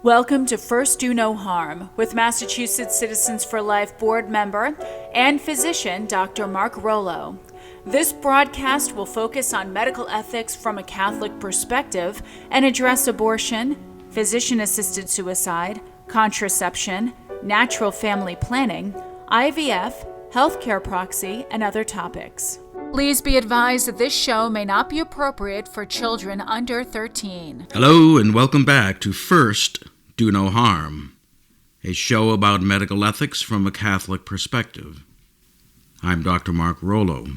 Welcome to First Do No Harm with Massachusetts Citizens for Life board member and physician Dr. Mark Rollo. This broadcast will focus on medical ethics from a Catholic perspective and address abortion, physician-assisted suicide, contraception, natural family planning, IVF, healthcare proxy, and other topics. Please be advised that this show may not be appropriate for children under 13. Hello and welcome back to First Do No Harm, a show about medical ethics from a Catholic perspective. I'm Dr. Mark Rollo.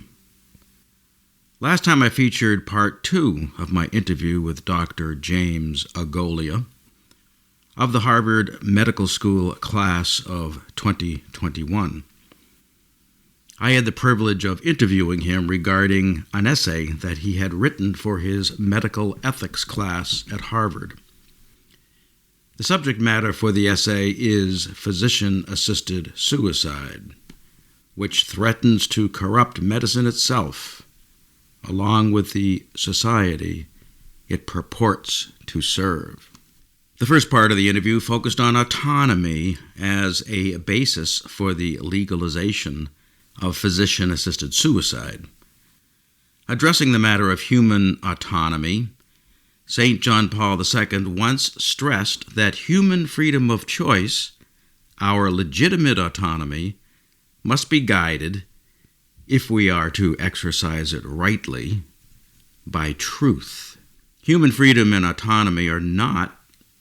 Last time I featured part 2 of my interview with Dr. James Agolia of the Harvard Medical School class of 2021. I had the privilege of interviewing him regarding an essay that he had written for his medical ethics class at Harvard. The subject matter for the essay is physician-assisted suicide, which threatens to corrupt medicine itself, along with the society it purports to serve. The first part of the interview focused on autonomy as a basis for the legalization of physician-assisted suicide. Addressing the matter of human autonomy, St. John Paul II once stressed that human freedom of choice, our legitimate autonomy, must be guided, if we are to exercise it rightly, by truth. Human freedom and autonomy are not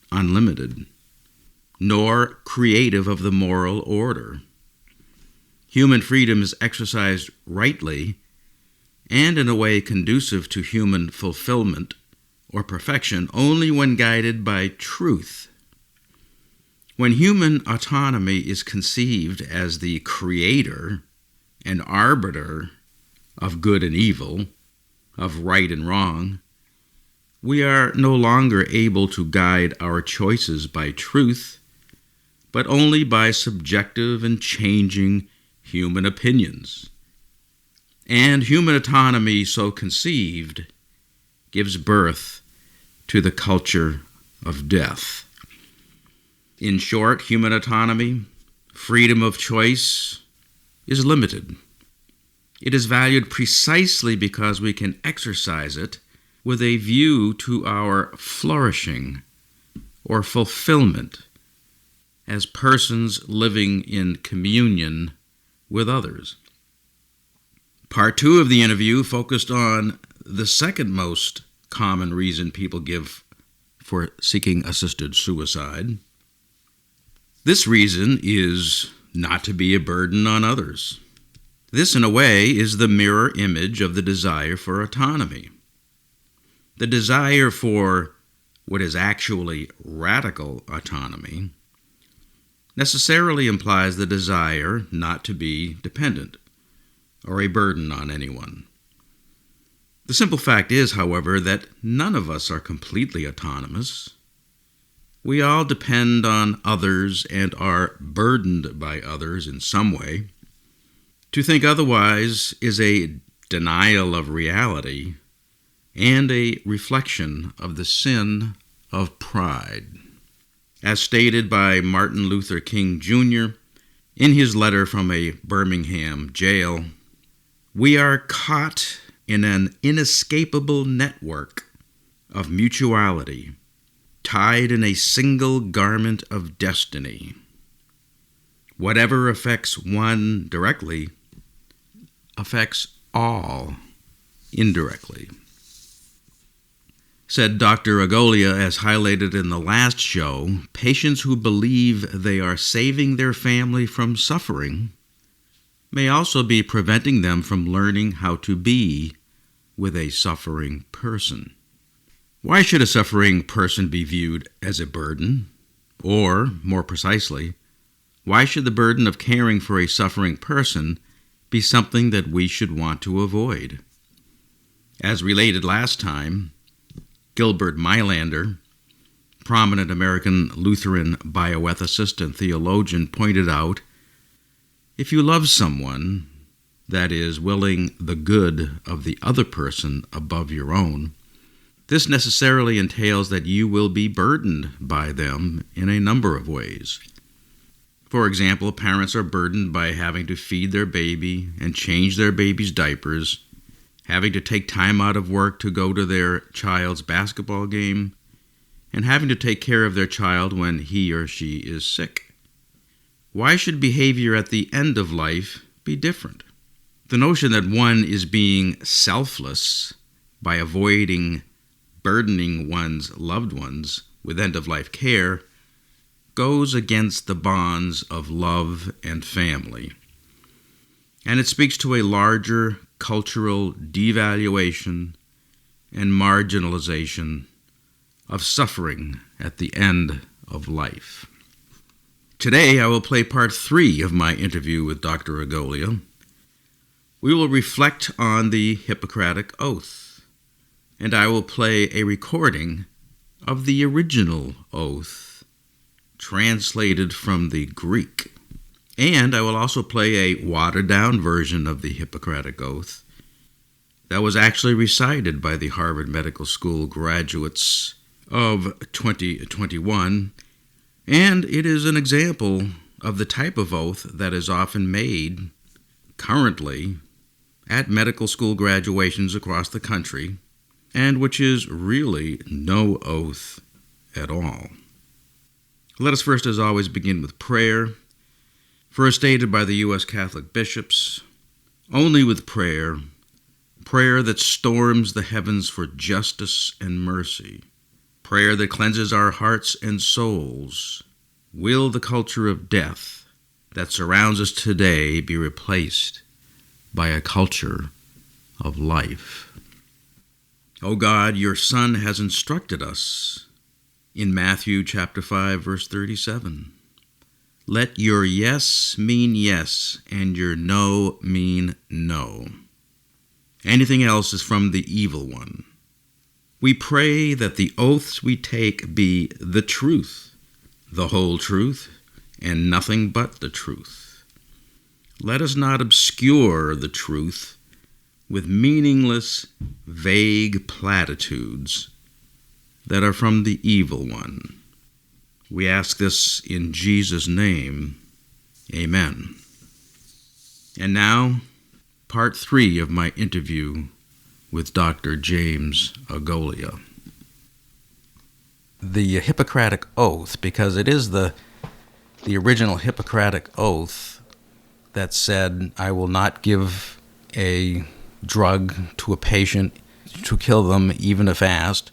unlimited, nor creative of the moral order. Human freedom is exercised rightly and in a way conducive to human fulfillment or perfection only when guided by truth. When human autonomy is conceived as the creator and arbiter of good and evil, of right and wrong, we are no longer able to guide our choices by truth, but only by subjective and changing human opinions. And human autonomy, so conceived, gives birth to the culture of death. In short, human autonomy, freedom of choice, is limited. It is valued precisely because we can exercise it with a view to our flourishing or fulfillment as persons living in communion with others. Part 2 of the interview focused on the second most common reason people give for seeking assisted suicide. This reason is not to be a burden on others. This, in a way, is the mirror image of the desire for autonomy. The desire for what is actually radical autonomy necessarily implies the desire not to be dependent or a burden on anyone. The simple fact is, however, that none of us are completely autonomous. We all depend on others and are burdened by others in some way. To think otherwise is a denial of reality and a reflection of the sin of pride. As stated by Martin Luther King Jr. in his letter from a Birmingham jail, we are caught in an inescapable network of mutuality, tied in a single garment of destiny. Whatever affects one directly affects all indirectly. Said Dr. Agolia, as highlighted in the last show, patients who believe they are saving their family from suffering may also be preventing them from learning how to be with a suffering person. Why should a suffering person be viewed as a burden? Or, more precisely, why should the burden of caring for a suffering person be something that we should want to avoid? As related last time, Gilbert Meilander, prominent American Lutheran bioethicist and theologian, pointed out, if you love someone, that is, willing the good of the other person above your own, This necessarily entails that you will be burdened by them in a number of ways. For example, parents are burdened by having to feed their baby and change their baby's diapers, having to take time out of work to go to their child's basketball game, and having to take care of their child when he or she is sick. Why should behavior at the end of life be different? The notion that one is being selfless by avoiding burdening one's loved ones with end-of-life care goes against the bonds of love and family. And it speaks to a larger cultural devaluation and marginalization of suffering at the end of life. Today, I will play part 3 of my interview with Dr. Agolia. We will reflect on the Hippocratic Oath, and I will play a recording of the original oath, translated from the Greek. And I will also play a watered-down version of the Hippocratic Oath that was actually recited by the Harvard Medical School graduates of 2021, and it is an example of the type of oath that is often made currently at medical school graduations across the country, and which is really no oath at all. Let us first, as always, begin with prayer. First stated by the U.S. Catholic bishops, only with prayer, prayer that storms the heavens for justice and mercy, prayer that cleanses our hearts and souls, will the culture of death that surrounds us today be replaced by a culture of life. O God, your Son has instructed us in Matthew chapter 5, verse 37. Let your yes mean yes, and your no mean no. Anything else is from the evil one. We pray that the oaths we take be the truth, the whole truth, and nothing but the truth. Let us not obscure the truth with meaningless, vague platitudes that are from the evil one. We ask this in Jesus' name. Amen. And now, part 3 of my interview with Dr. James Agolia. The Hippocratic Oath, because it is the original Hippocratic Oath that said, I will not give a drug to a patient to kill them even if asked,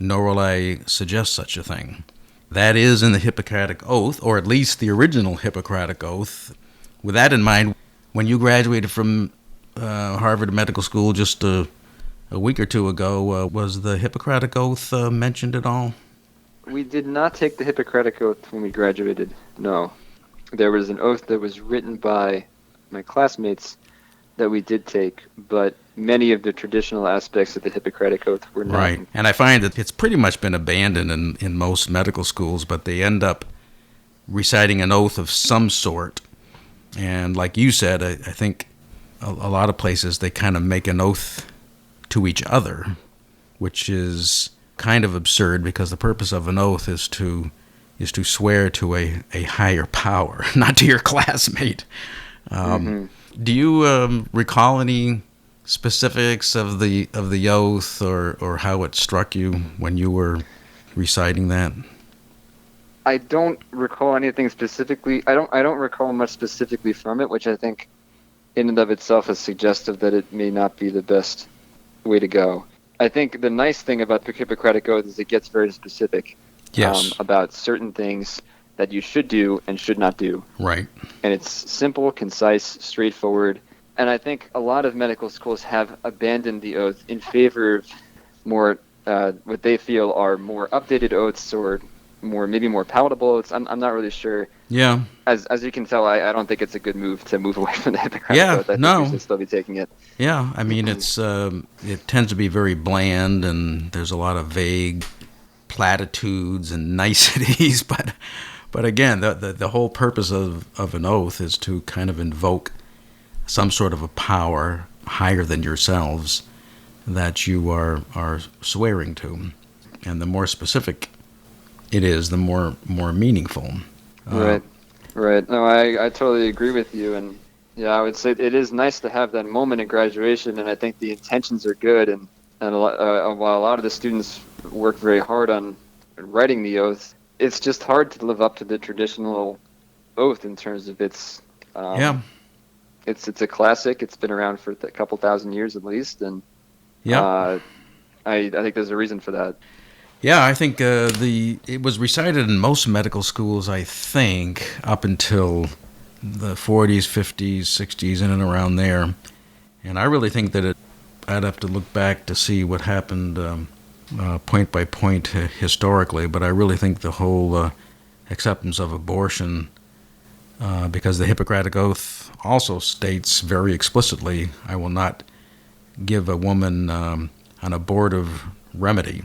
nor will I suggest such a thing. That is in the Hippocratic Oath, or at least the original Hippocratic Oath. With that in mind, when you graduated from Harvard Medical School just a week or two ago, was the Hippocratic Oath mentioned at all? We did not take the Hippocratic Oath when we graduated, no. There was an oath that was written by my classmates that we did take, but many of the traditional aspects of the Hippocratic Oath were not. Right, and I find that it's pretty much been abandoned in most medical schools, but they end up reciting an oath of some sort. And like you said, I think a lot of places they kind of make an oath to each other, which is kind of absurd because the purpose of an oath is to swear to a higher power, not to your classmate. Do you recall any specifics of the oath or how it struck you when you were reciting that? I don't recall anything specifically. I don't recall much specifically from it, which I think in and of itself is suggestive that it may not be the best way to go. I think the nice thing about the Hippocratic Oath is it gets very specific. Yes. About certain things that you should do and should not do. Right. And it's simple, concise, straightforward. And I think a lot of medical schools have abandoned the oath in favor of more, what they feel are more updated oaths or maybe more palatable oaths. I'm not really sure. Yeah. As you can tell, I don't think it's a good move to move away from the Hippocratic Oath. I think we should still be taking it. Yeah, I mean, it tends to be very bland, and there's a lot of vague platitudes and niceties, but again, the whole purpose of an oath is to kind of invoke some sort of a power higher than yourselves that you are swearing to. And the more specific it is, the more meaningful. Right. No, I totally agree with you. And yeah, I would say it is nice to have that moment in graduation, and I think the intentions are good. And while a lot of the students work very hard on writing the oath, it's just hard to live up to the traditional oath in terms of its. It's a classic. It's been around for a couple thousand years at least, and I think there's a reason for that. Yeah, I think it was recited in most medical schools, I think, up until the 40s, 50s, 60s, in and around there. And I really think that I'd have to look back to see what happened point by point historically, but I really think the whole acceptance of abortion, because the Hippocratic Oath also states very explicitly, I will not give a woman an abortive remedy.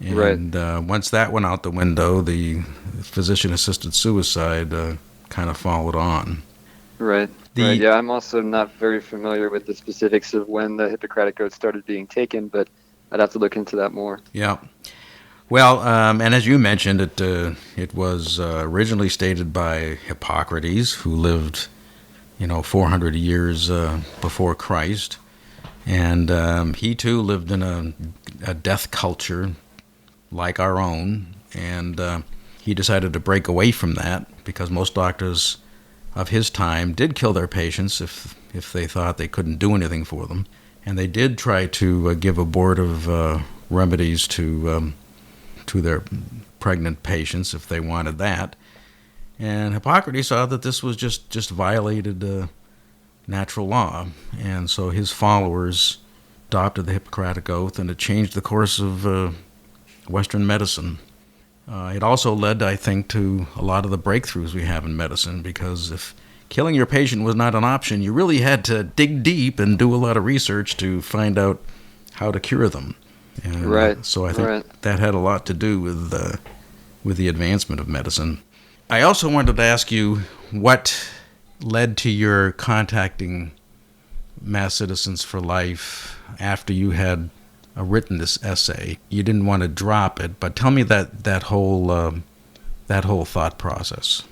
And once that went out the window, the physician-assisted suicide kind of followed on. Right. Yeah, I'm also not very familiar with the specifics of when the Hippocratic Oath started being taken, but I'd have to look into that more. Yeah. Well, and as you mentioned, it was originally stated by Hippocrates, who lived, 400 years before Christ, and he too lived in a death culture like our own, and he decided to break away from that because most doctors of his time did kill their patients if they thought they couldn't do anything for them, and they did try to give abortive remedies to their pregnant patients if they wanted that. And Hippocrates saw that this was just violated natural law, and so his followers adopted the Hippocratic Oath, and it changed the course of Western medicine. It also led, I think, to a lot of the breakthroughs we have in medicine, because if killing your patient was not an option, you really had to dig deep and do a lot of research to find out how to cure them. And so I think that had a lot to do with the advancement of medicine. I also wanted to ask you what led to your contacting Mass Citizens for Life after you had written this essay. You didn't want to drop it, but tell me that whole thought process.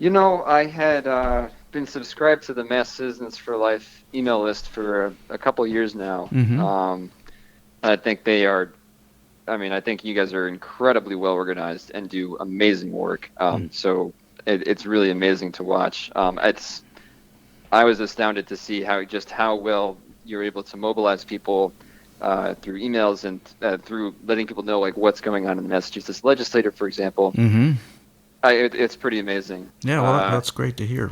I had been subscribed to the Mass Citizens for Life email list for a couple years now. Mm-hmm. I think I think you guys are incredibly well organized and do amazing work. So it's really amazing to watch. I was astounded to see how well you're able to mobilize people through emails and through letting people know what's going on in the Massachusetts legislature, for example. Mm-hmm. It's pretty amazing. Yeah, well, that's great to hear.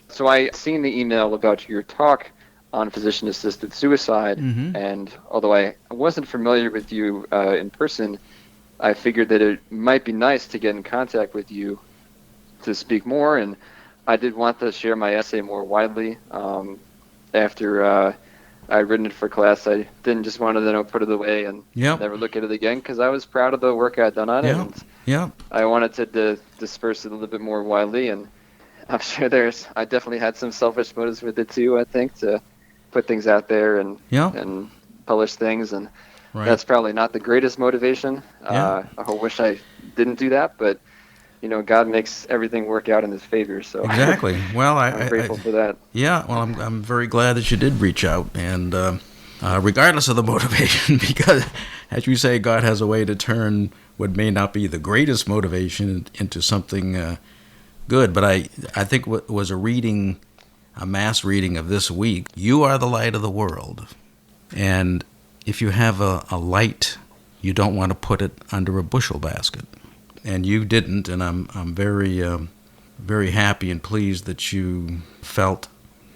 So I seen the email about your talk on physician-assisted suicide, mm-hmm. and although I wasn't familiar with you in person, I figured that it might be nice to get in contact with you to speak more, and I did want to share my essay more widely. After I'd written it for class, I didn't just want to put it away and never look at it again, because I was proud of the work I'd done on it. And I wanted to disperse it a little bit more widely, and I'm sure I definitely had some selfish motives with it too, I think, to put things out there and publish things, and that's probably not the greatest motivation. I wish I didn't do that, but God makes everything work out in His favor. So exactly. Well, I'm grateful for that. Yeah. Well, I'm very glad that you did reach out, and regardless of the motivation, because as you say, God has a way to turn what may not be the greatest motivation into something good. But I think what was a mass reading of this week, you are the light of the world. And if you have a light, you don't want to put it under a bushel basket. And you didn't, and I'm very, very happy and pleased that you felt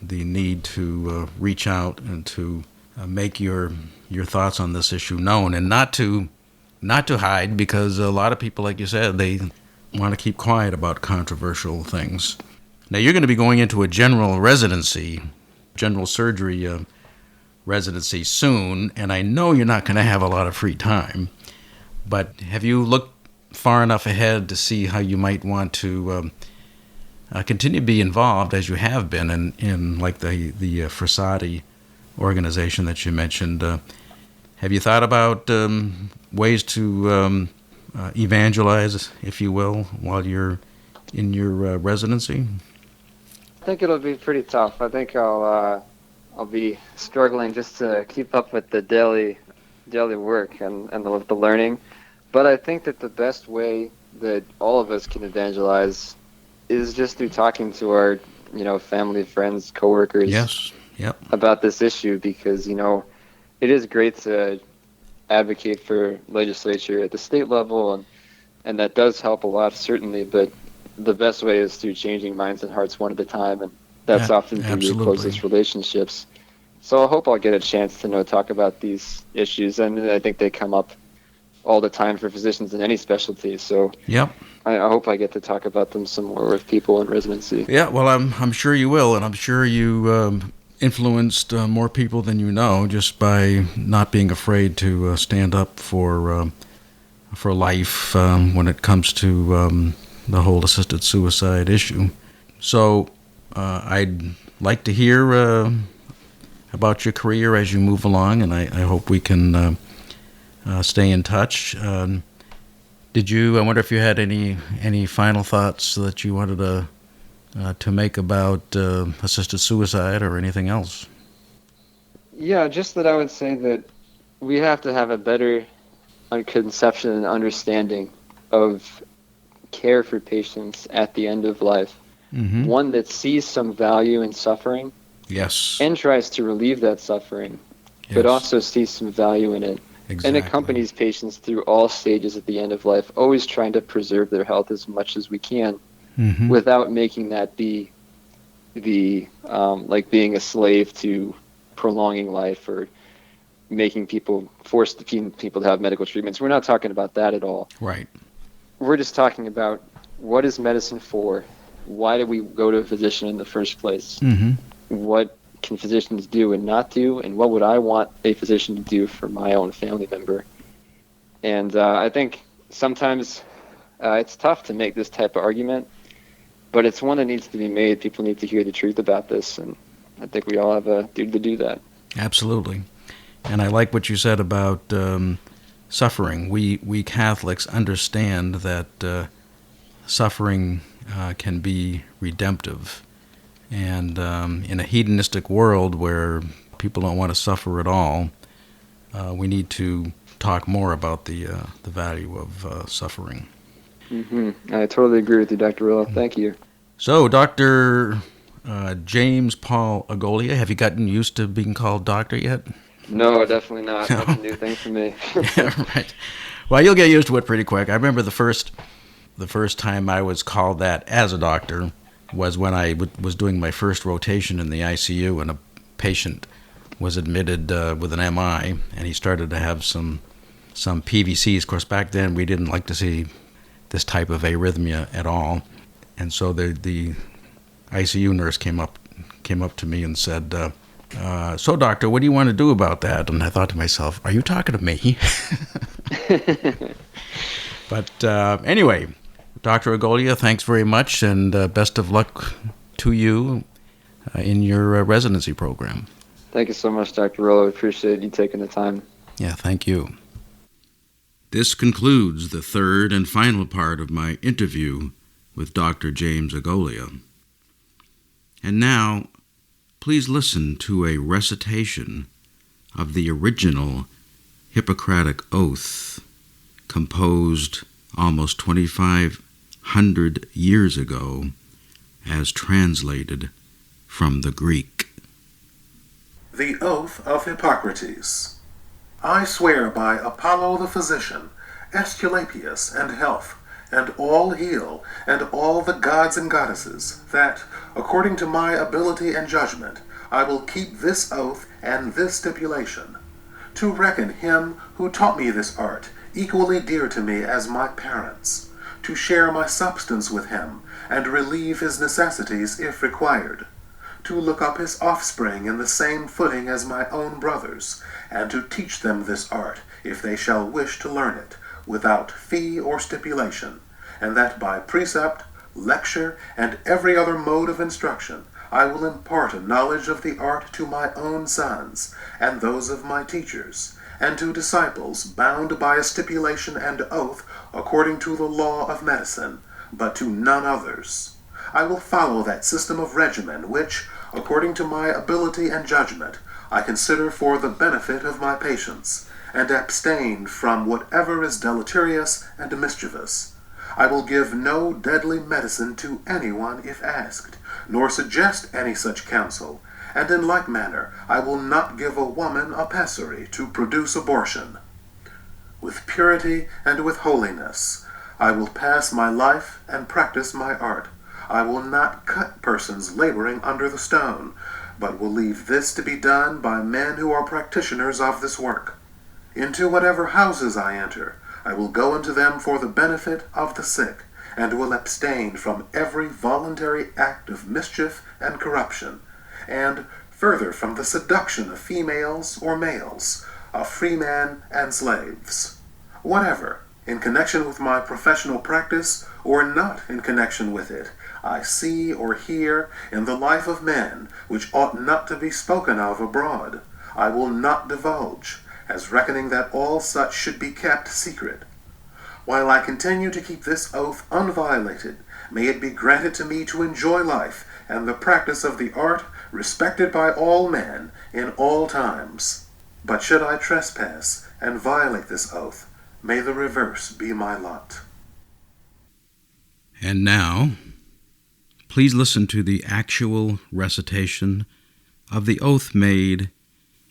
the need to reach out and to make your thoughts on this issue known, and not to hide, because a lot of people, like you said, they want to keep quiet about controversial things. Now, you're going to be going into a general surgery residency soon, and I know you're not going to have a lot of free time, but have you looked far enough ahead to see how you might want to continue to be involved, as you have been in like the Frassati organization that you mentioned. Have you thought about ways to evangelize, if you will, while you're in your residency? I think it'll be pretty tough. I think I'll be struggling just to keep up with the daily work and the learning. But I think that the best way that all of us can evangelize is just through talking to our, family, friends, coworkers. Yes. Yep. About this issue, because it is great to advocate for legislature at the state level, and that does help a lot, certainly. But the best way is through changing minds and hearts one at a time, and that's often through your closest relationships. So I hope I'll get a chance to talk about these issues, and I think they come up all the time for physicians in any specialty. So yep. I hope I get to talk about them some more with people in residency. Yeah, well, I'm sure you will, and I'm sure you influenced more people than you know just by not being afraid to stand up for life when it comes to the whole assisted suicide issue. So I'd like to hear about your career as you move along, and I hope we can stay in touch. I wonder if you had any final thoughts that you wanted to make about assisted suicide or anything else? Yeah, just that I would say that we have to have a better conception and understanding of care for patients at the end of life. Mm-hmm. One that sees some value in suffering. Yes. And tries to relieve that suffering, yes, but also sees some value in it. Exactly. And accompanies patients through all stages at the end of life, always trying to preserve their health as much as we can, mm-hmm, without making that be like being a slave to prolonging life or forcing people to have medical treatments. We're not talking about that at all. Right. We're just talking about what is medicine for? Why do we go to a physician in the first place? Mm-hmm. What can physicians do and not do, and what would I want a physician to do for my own family member? And I think sometimes it's tough to make this type of argument, but it's one that needs to be made. People need to hear the truth about this, and I think we all have a duty to do that. Absolutely. And I like what you said about suffering. We Catholics understand that suffering can be redemptive. And in a hedonistic world where people don't want to suffer at all, we need to talk more about the value of suffering. Mm-hmm. I totally agree with you, Dr. Rillo. Thank you. So, Dr. James Paul Agolia, have you gotten used to being called doctor yet? No, definitely not. That's a new thing for me. Yeah, right. Well, you'll get used to it pretty quick. I remember the first time I was called that as a doctor was when I was doing my first rotation in the ICU, and a patient was admitted with an MI, and he started to have some PVCs. Of course, back then we didn't like to see this type of arrhythmia at all, and so the ICU nurse came up to me and said, "So, doctor, what do you want to do about that?" And I thought to myself, "Are you talking to me?" But anyway, Dr. Agolia, thanks very much, and best of luck to you in your residency program. Thank you so much, Dr. Rillo. I appreciate you taking the time. Yeah, thank you. This concludes the third and final part of my interview with Dr. James Agolia. And now, please listen to a recitation of the original Hippocratic Oath, composed almost 2,500 years ago, as translated from the Greek. The Oath of Hippocrates. I swear by Apollo the physician, Aesculapius and health, and all heal, and all the gods and goddesses, that, according to my ability and judgment, I will keep this oath and this stipulation, to reckon him who taught me this art equally dear to me as my parents, to share my substance with him, and relieve his necessities if required, to look up his offspring in the same footing as my own brothers, and to teach them this art, if they shall wish to learn it, without fee or stipulation, and that by precept, lecture, and every other mode of instruction, I will impart a knowledge of the art to my own sons, and those of my teachers, and to disciples bound by a stipulation and oath according to the law of medicine, but to none others. I will follow that system of regimen which, according to my ability and judgment, I consider for the benefit of my patients, and abstain from whatever is deleterious and mischievous. I will give no deadly medicine to anyone if asked, nor suggest any such counsel, and in like manner I will not give a woman a pessary to produce abortion. With purity and with holiness I will pass my life and practice my art. I will not cut persons laboring under the stone, but will leave this to be done by men who are practitioners of this work. Into whatever houses I enter, I will go into them for the benefit of the sick, and will abstain from every voluntary act of mischief and corruption, and further from the seduction of females or males, of freemen and slaves. Whatever, in connection with my professional practice, or not in connection with it, I see or hear in the life of men which ought not to be spoken of abroad, I will not divulge, as reckoning that all such should be kept secret. While I continue to keep this oath unviolated, may it be granted to me to enjoy life and the practice of the art respected by all men in all times. But should I trespass and violate this oath, may the reverse be my lot. And now, please listen to the actual recitation of the oath made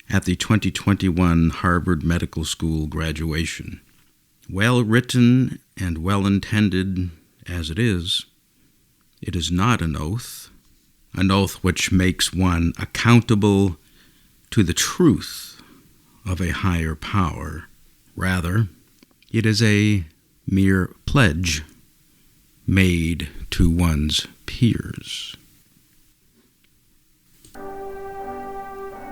at the 2021 Harvard Medical School graduation. Well written and well intended as it is not an oath which makes one accountable to the truth of a higher power. Rather, it is a mere pledge made to one's peers.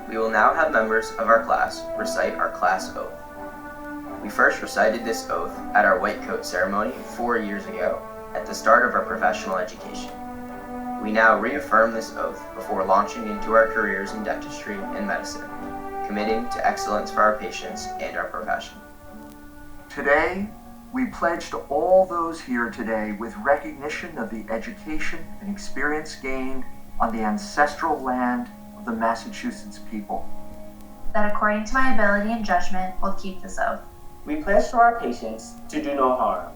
We will now have members of our class recite our class oath. We first recited this oath at our white coat ceremony 4 years ago, at the start of our professional education. We now reaffirm this oath before launching into our careers in dentistry and medicine, committing to excellence for our patients and our profession. Today, we pledge to all those here today with recognition of the education and experience gained on the ancestral land of the Massachusetts people. That according to my ability and judgment, will keep this oath. We pledge to our patients to do no harm,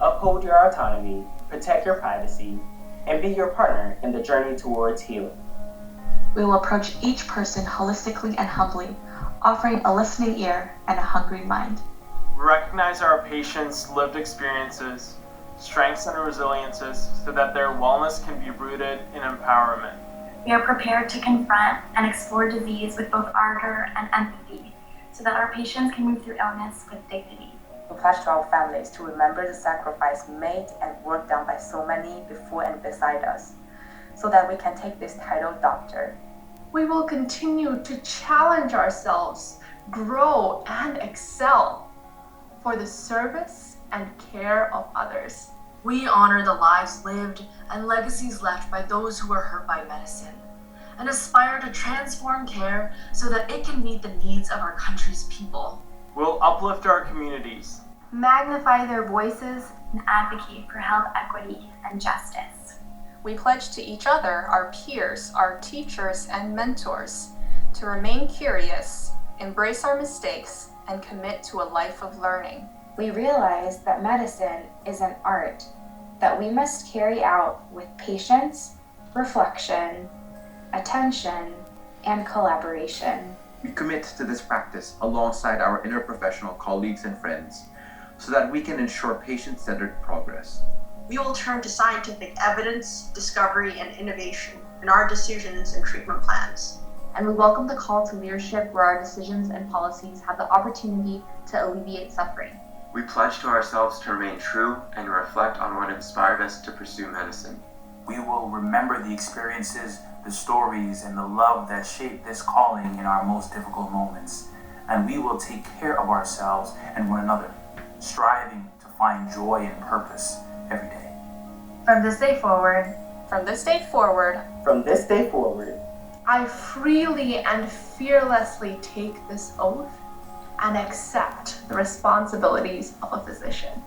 uphold your autonomy, protect your privacy, and be your partner in the journey towards healing. We will approach each person holistically and humbly, offering a listening ear and a hungry mind. We recognize our patients' lived experiences, strengths and resiliences, so that their wellness can be rooted in empowerment. We are prepared to confront and explore disease with both ardor and empathy, so that our patients can move through illness with dignity. We pledge to our families to remember the sacrifice made and work done by so many before and beside us, so that we can take this title doctor. We will continue to challenge ourselves, grow and excel for the service and care of others. We honor the lives lived and legacies left by those who were hurt by medicine, and aspire to transform care so that it can meet the needs of our country's people. We'll uplift our communities, magnify their voices, and advocate for health equity and justice. We pledge to each other, our peers, our teachers, and mentors to remain curious, embrace our mistakes, and commit to a life of learning. We realize that medicine is an art that we must carry out with patience, reflection, attention, and collaboration. We commit to this practice alongside our interprofessional colleagues and friends so that we can ensure patient-centered progress. We will turn to scientific evidence, discovery, and innovation in our decisions and treatment plans. And we welcome the call to leadership where our decisions and policies have the opportunity to alleviate suffering. We pledge to ourselves to remain true and reflect on what inspired us to pursue medicine. We will remember the experiences, the stories, and the love that shaped this calling in our most difficult moments. And we will take care of ourselves and one another, striving to find joy and purpose every day. From this day forward, From this day forward, I freely and fearlessly take this oath and accept the responsibilities of a physician.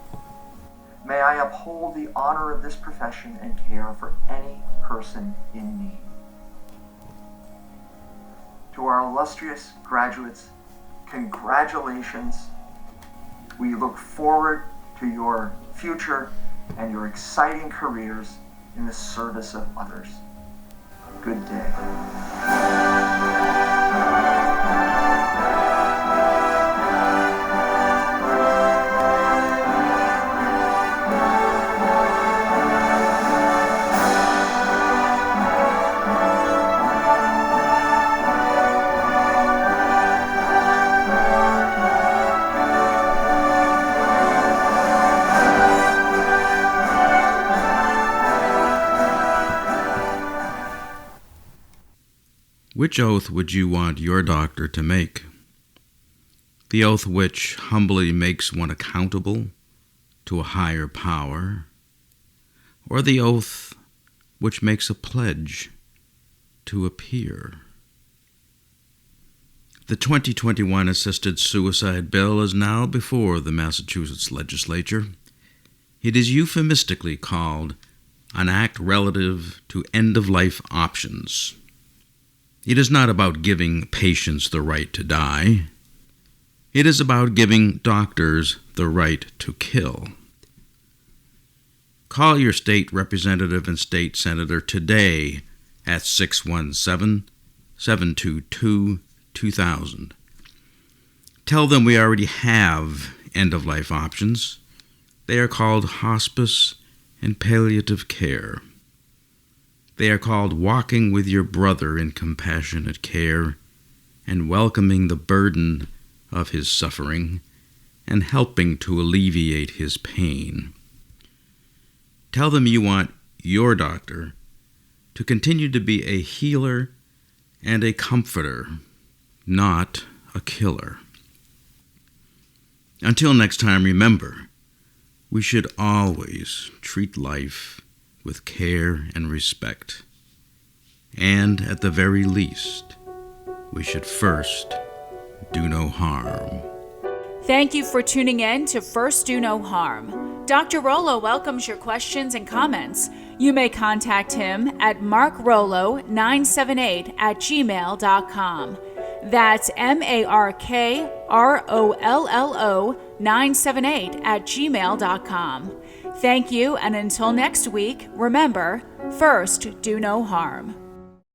May I uphold the honor of this profession and care for any person in need. To our illustrious graduates, congratulations. We look forward to your future and your exciting careers in the service of others. Good day. Which oath would you want your doctor to make? The oath which humbly makes one accountable to a higher power, or the oath which makes a pledge to a peer? The 2021 assisted suicide bill is now before the Massachusetts legislature. It is euphemistically called an act relative to end-of-life options. It is not about giving patients the right to die. It is about giving doctors the right to kill. Call your state representative and state senator today at 617-722-2000. Tell them we already have end-of-life options. They are called hospice and palliative care. They are called walking with your brother in compassionate care and welcoming the burden of his suffering and helping to alleviate his pain. Tell them you want your doctor to continue to be a healer and a comforter, not a killer. Until next time, remember, we should always treat life with care and respect. And at the very least, we should first do no harm. Thank you for tuning in to First Do No Harm. Dr. Rollo welcomes your questions and comments. You may contact him at markrollo978@gmail.com. That's MARKROLLO978@gmail.com. Thank you, and until next week, remember, first, do no harm.